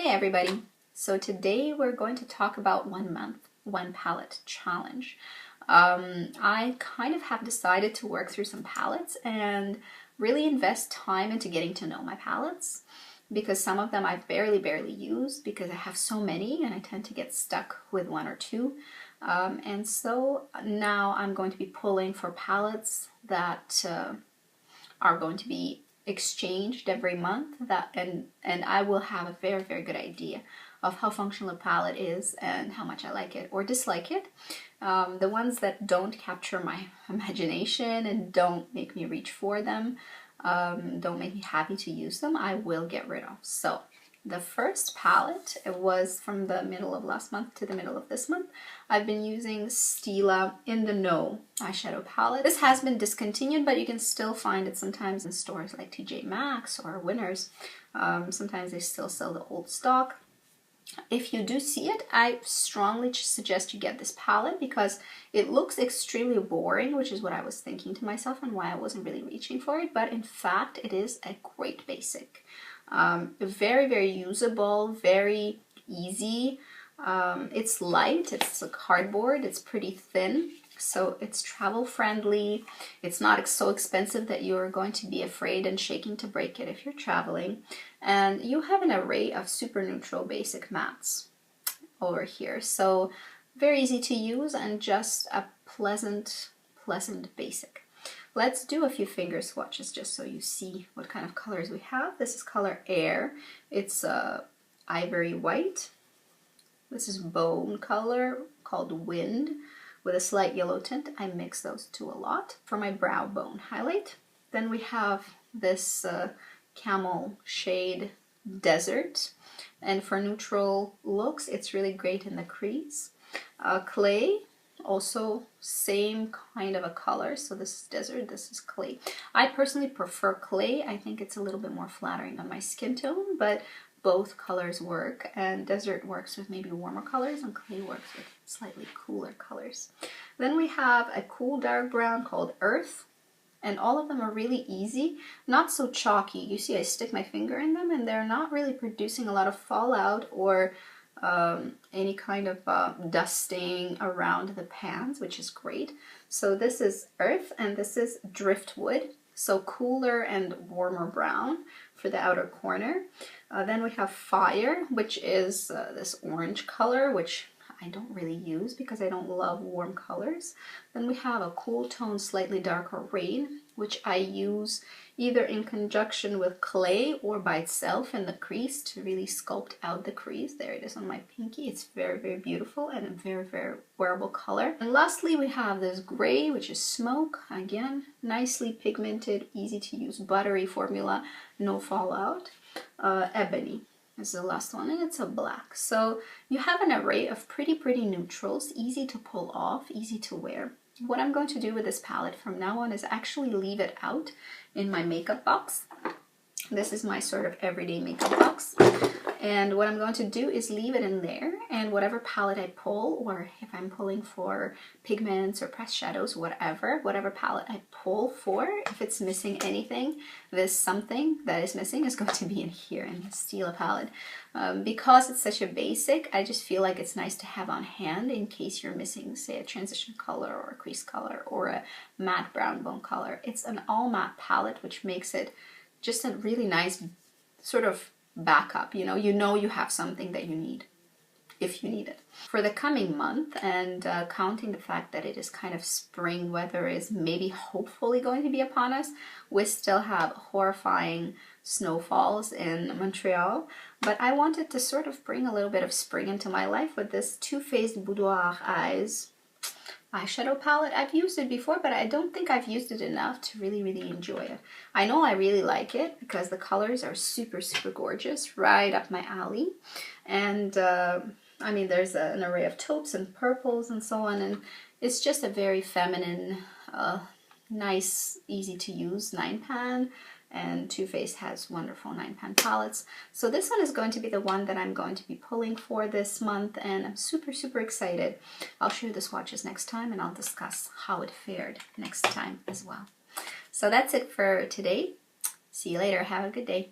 Hey everybody! So today we're going to talk about 1 month, 1 palette challenge. I kind of have decided to work through some palettes and really invest time into getting to know my palettes, because some of them I've barely used because I have so many and I tend to get stuck with 1 or 2. And so now I'm going to be pulling for palettes that are going to be exchanged every month, and I will have a very good idea of how functional a palette is and how much I like it or dislike it. The ones that don't capture my imagination and don't make me reach for them, don't make me happy to use them, I will get rid of. So the first palette, it was from the middle of last month to the middle of this month. I've been using Stila In the Know eyeshadow palette. This has been discontinued, but you can still find it sometimes in stores like TJ Maxx or Winners. Sometimes they still sell the old stock. If you do see it, I strongly suggest you get this palette because it looks extremely boring, which is what I was thinking to myself and why I wasn't really reaching for it. But in fact, it is a great basic. Very usable, very easy. It's light, it's a cardboard, it's pretty thin, so it's travel friendly. It's not so expensive that you're going to be afraid and shaking to break it if you're traveling. And you have an array of super neutral basic mattes over here, so very easy to use and just a pleasant basic. Let's do a few finger swatches just so you see what kind of colors we have. This is color Air. It's ivory white. This is bone color called Wind with a slight yellow tint. I mix those two a lot for my brow bone highlight. Then we have this camel shade Desert. And for neutral looks, it's really great in the crease. Clay. Also same kind of a color, so this is Desert, this is Clay. I personally prefer Clay. I think it's a little bit more flattering on my skin tone, but both colors work, and Desert works with maybe warmer colors and Clay works with slightly cooler colors. Then we have a cool dark brown called Earth, and all of them are really easy, not so chalky. You see I stick my finger in them and they're not really producing a lot of fallout or any kind of dusting around the pans, which is great. So this is Earth and this is Driftwood, so cooler and warmer brown for the outer corner. Then we have Fire, which is this orange color, which I don't really use because I don't love warm colors. Then we have a cool tone, slightly darker Rain, which I use either in conjunction with Clay or by itself in the crease to really sculpt out the crease. There it is on my pinky. It's very beautiful and a very wearable color. And lastly, we have this Gray, which is Smoke. Again, nicely pigmented, easy to use, buttery formula, no fallout. Ebony is the last one, and it's a black. So you have an array of pretty neutrals, easy to pull off, easy to wear. What I'm going to do with this palette from now on is actually leave it out in my makeup box. This is my sort of everyday makeup box. And what I'm going to do is leave it in there, and whatever palette I pull, or if I'm pulling for pigments or pressed shadows, whatever palette I pull for, if it's missing anything, this something that is missing is going to be in here in the Stila palette. Because it's such a basic, I just feel like it's nice to have on hand in case you're missing, say, a transition color or a crease color or a matte brown bone color. It's an all matte palette, which makes it just a really nice sort of backup. You know you have something that you need if you need it. For the coming month, and counting the fact that it is kind of spring weather is maybe hopefully going to be upon us, we still have horrifying snowfalls in Montreal, but I wanted to sort of bring a little bit of spring into my life with this Too Faced Boudoir Eyes eyeshadow palette. I've used it before, but I don't think I've used it enough to really enjoy it. I know I really like it because the colors are super gorgeous, right up my alley. And I mean, there's an array of taupes and purples and so on, and it's just a very feminine, nice, easy to use 9-pan. And Too Faced has wonderful 9-pan palettes. So this one is going to be the one that I'm going to be pulling for this month, and I'm super excited. I'll show you the swatches next time, and I'll discuss how it fared next time as well. So that's it for today. See you later. Have a good day.